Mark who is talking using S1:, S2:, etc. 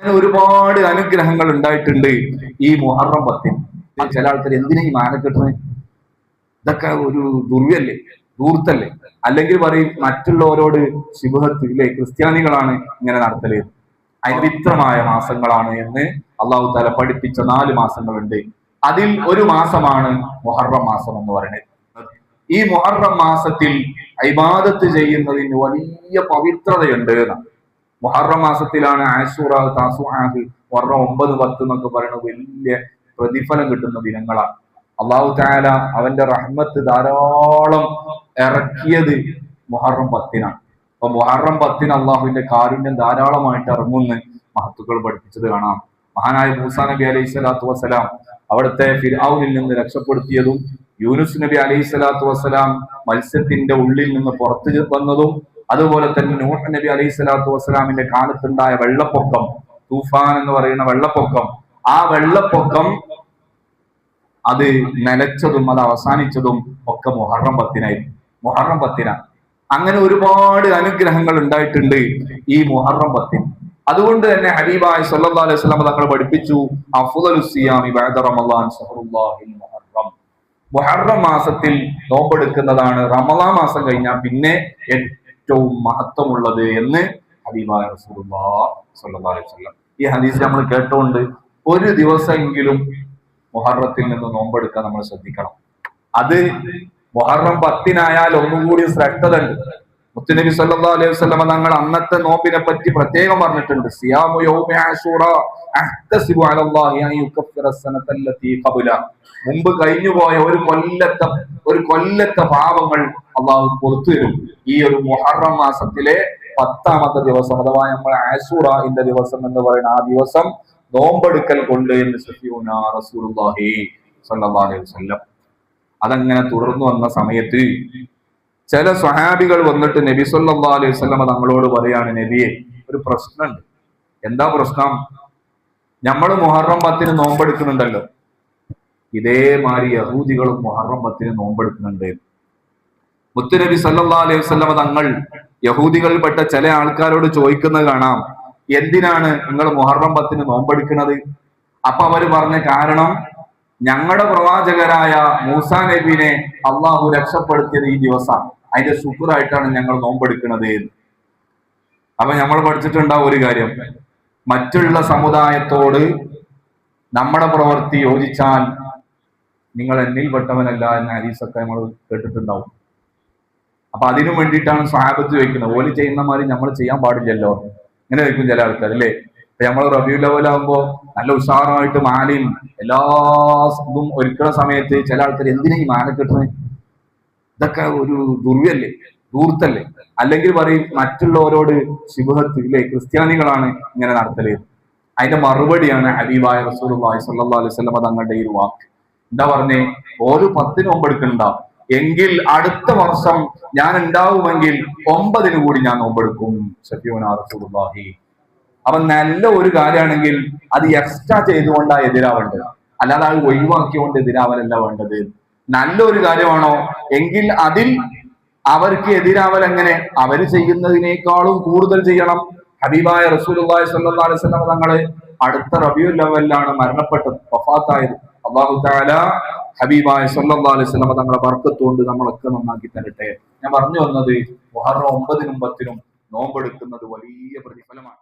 S1: അങ്ങനെ ഒരുപാട് അനുഗ്രഹങ്ങൾ ഉണ്ടായിട്ടുണ്ട് ഈ മുഹറം 10. ചില ആൾക്കാർ എന്തിനാ ഈ മാല കെട്ടുന്നത്? ഇതൊക്കെ ഒരു ദുർവ്യല്ലേ, ദൂർത്തല്ലേ? അല്ലെങ്കിൽ പറയും മറ്റുള്ളവരോട് ശുഭഹത്ത് ഇല്ലേ, ക്രിസ്ത്യാനികളാണ് ഇങ്ങനെ നടത്തല്. പവിത്രമായ മാസങ്ങളാണ് എന്ന് അള്ളാഹു തആല പഠിപ്പിച്ച 4 മാസങ്ങളുണ്ട്. അതിൽ ഒരു മാസമാണ് മുഹറം മാസം എന്ന് പറയുന്നത്. ഈ മുഹറം മാസത്തിൽ ഇബാദത്ത് ചെയ്യുന്നതിന് വലിയ പവിത്രതയുണ്ട് എന്നാണ്. മുഹറം മാസത്തിലാണ് ആശൂറ, താസുആഹ്, മുഹറം 9, 10 എന്നൊക്കെ പറയുന്നത് വലിയ പ്രതിഫലം കിട്ടുന്ന ദിനങ്ങളാണ്. അള്ളാഹു തആല അവന്റെ റഹ്മത്ത് ധാരാളം ഇറക്കിയത് മുഹറം 10നാണ്. അപ്പൊ മുഹറം 10 അള്ളാഹുവിന്റെ കാരുണ്യം ധാരാളമായിട്ട് ഇറങ്ങുമെന്ന് മഹത്തുക്കൾ പഠിപ്പിച്ചത് കാണാം. മഹാനായ മൂസാ നബി അലൈഹി സ്വലാത്തു വസ്സലാം അവിടുത്തെ ഫിർഔനിൽ നിന്ന് രക്ഷപ്പെടുത്തിയതും, യൂനുസ് നബി അലൈഹി സ്വലാത്തു വസ്സലാം മത്സ്യത്തിന്റെ ഉള്ളിൽ നിന്ന് പുറത്തു വന്നതും, അതുപോലെ തന്നെ നൂഹ് നബി അലൈഹി സ്വലാത്തു വസ്സലാമിന്റെ കാലത്തുണ്ടായ വെള്ളപ്പൊക്കം, തൂഫാൻ എന്ന് പറയുന്ന വെള്ളപ്പൊക്കം, ആ വെള്ളപ്പൊക്കം അത് നിലച്ചതും അത് അവസാനിച്ചതും ഒക്കെ മുഹറം 10നായിരുന്നു. മുഹറം 10നാണ്. അങ്ങനെ ഒരുപാട് അനുഗ്രഹങ്ങൾ ഉണ്ടായിട്ടുണ്ട് ഈ മുഹറം 10. അതുകൊണ്ട് തന്നെ ഹബീബായ സല്ലല്ലാഹു അലൈഹി വസല്ലം തങ്ങൾ പഠിപ്പിച്ചു, അഫ്ളലുസ് സിയാമി ബഅദ റമളാൻ ശഹ്റുല്ലാഹിൽ മുഹറം. മുഹറം മാസത്തിൽ നോമ്പെടുക്കുന്നതാണ് റമളാൻ മാസം കഴിഞ്ഞാൽ പിന്നെ ഏറ്റവും മഹത്വമുള്ളത് എന്ന് ഹബീബായ റസൂലുള്ളാഹി സ്വല്ലല്ലാഹു അലൈഹി വസല്ലം. ഈ ഹദീസ് നമ്മൾ കേട്ടുകൊണ്ട് ഒരു ദിവസമെങ്കിലും മുഹറത്തിൽ നിന്ന് നോമ്പെടുക്കാൻ നമ്മൾ ശ്രദ്ധിക്കണം. അത് മുഹറം 10നായാൽ ഒന്നുകൂടി ശ്രദ്ധ ഉണ്ട്. മുത്തുനബി സല്ലല്ലാഹു അലൈഹി വസല്ലം തങ്ങൾ അന്നത്തെ നോമ്പിനെ പറ്റി പ്രത്യേകം പറഞ്ഞിട്ടുണ്ട്. സിയാമു യൗമി ആശൂറ അഹ്തസിബു അലല്ലാഹി അൻ യുകഫിറ സനതല്ലതി ഖബല. മുമ്പ് കഴിഞ്ഞുപോയ ഒരു കൊല്ലത്തെ പാപങ്ങൾ അള്ളാഹു പുറത്തു തരും ഈ ഒരു മുഹറം മാസത്തിലെ 10ാമത്തെ ദിവസം, അഥവാ നമ്മൾ ആശൂറന്റെ ദിവസം എന്ന് പറയുന്ന ആ ദിവസം നോമ്പെടുക്കൽ കൊണ്ട് എന്ന് സഫിയുനാ റസൂലുള്ളാഹി സ്വല്ലല്ലാഹു അലൈഹി വസല്ലം. അതങ്ങനെ തുടർന്നു വന്ന സമയത്ത് ചില സ്വഹാബികൾ വന്നിട്ട് നബി സല്ലല്ലാഹു അലൈഹി വസല്ലം തങ്ങളോട് പറയാണ്, നബിയെ, ഒരു പ്രശ്നമുണ്ട്. എന്താ പ്രശ്നം? നമ്മൾ മുഹറം 10 നോമ്പെടുക്കുന്നുണ്ടല്ലോ, ഇതേമാതിരി യഹൂദികളും മുഹറം 10 നോമ്പെടുക്കുന്നുണ്ട്. മുത്തുനബി സല്ലല്ലാഹു അലൈഹി വസല്ലം തങ്ങൾ യഹൂദികളിൽപ്പെട്ട ചില ആൾക്കാരോട് ചോദിക്കുന്നത് കാണാം, എന്തിനാണ് നിങ്ങൾ മുഹറം 10 നോമ്പെടുക്കുന്നത്? അപ്പൊ അവര് പറഞ്ഞ കാരണം, ഞങ്ങളുടെ പ്രവാചകരായ മൂസാ നബിനെ അള്ളാഹു രക്ഷപ്പെടുത്തിയത് ഈ ദിവസമാണ്, അതിന്റെ ശുക്റായിട്ടാണ് ഞങ്ങൾ നോമ്പെടുക്കുന്നത്. അപ്പൊ നമ്മൾ പഠിച്ചിട്ടുണ്ടാവും ഒരു കാര്യം, മറ്റുള്ള സമുദായത്തോട് നമ്മുടെ പ്രവൃത്തി യോജിച്ചാൽ നിങ്ങൾ എന്നിൽപ്പെട്ടവനല്ല എന്ന ഹദീസൊക്കെ നമ്മൾ കേട്ടിട്ടുണ്ടാവും. അപ്പൊ അതിനു വേണ്ടിയിട്ടാണ് സ്വഹാബത്ത് ചോദിക്കുന്നത്, ഓല് ചെയ്യുന്ന മാതിരി നമ്മൾ ചെയ്യാൻ പാടില്ലല്ലോ. ഇങ്ങനെ ചോദിക്കും ചില ആൾക്കാർ, അല്ലേ? ഇപ്പൊ നമ്മൾ റബീഉൽ അവ്വൽ ആകുമ്പോ നല്ല ഉഷാറായിട്ട് മാലയും എല്ലാ ഇതും ഒരുക്കുന്ന സമയത്ത് ചില ആൾക്കാർ എന്തിനാ ഈ മാല കെട്ടുന്നത്? ഇതൊക്കെ ഒരു ദുർവ്യല്ലേ, ദൂർത്തല്ലേ? അല്ലെങ്കിൽ പറയും മറ്റുള്ളവരോട് ശുഭഹത്ത് ഇല്ലേ, ക്രിസ്ത്യാനികളാണ് ഇങ്ങനെ നടത്തല്. അതിന്റെ മറുപടിയാണ് ഹബീബായ റസൂലുള്ളാഹി സ്വല്ലല്ലാഹു അലൈഹി വസല്ലം തങ്ങളുടെ ഈ വാക്ക്. എന്താ പറഞ്ഞേ? ഓരോ 10 നോമ്പെടുക്കണ്ട എങ്കിൽ അടുത്ത വർഷം ഞാൻ ഉണ്ടാവുമെങ്കിൽ 9 കൂടി ഞാൻ നോമ്പെടുക്കും. സഫിയുനാ റസൂലുള്ളാഹി. അപ്പൊ നല്ല ഒരു കാര്യമാണെങ്കിൽ അത് എക്സ്ട്രാ ചെയ്തുകൊണ്ടാ എതിരാവേണ്ടത്, അല്ലാതെ അത് ഒഴിവാക്കിക്കൊണ്ട് എതിരാവലല്ല വേണ്ടത്. നല്ലൊരു കാര്യമാണോ എങ്കിൽ അതിൽ അവർക്ക് എതിരാവൽ എങ്ങനെ? അവര് ചെയ്യുന്നതിനേക്കാളും കൂടുതൽ ചെയ്യണം. ഹബീബായ റസൂലുള്ളാഹി സ്വല്ലല്ലാഹു അലൈഹി വസല്ലം തങ്ങള് അടുത്ത റബീഉൽ അവ്വലിലാണ് മരണപ്പെട്ടത്, വഫാത്തായത്. അല്ലാഹു തആല ഹബീബായ സ്വല്ലല്ലാഹു അലൈഹി വസല്ലം തങ്ങളെ ബർക്കത്ത് കൊണ്ട് നമ്മളൊക്കെ നന്നാക്കി തരട്ടെ. ഞാൻ പറഞ്ഞു വന്നത്, മുഹറം 9നും 10നും നോമ്പെടുക്കുന്നത് വലിയ പ്രതിഫലമാണ്.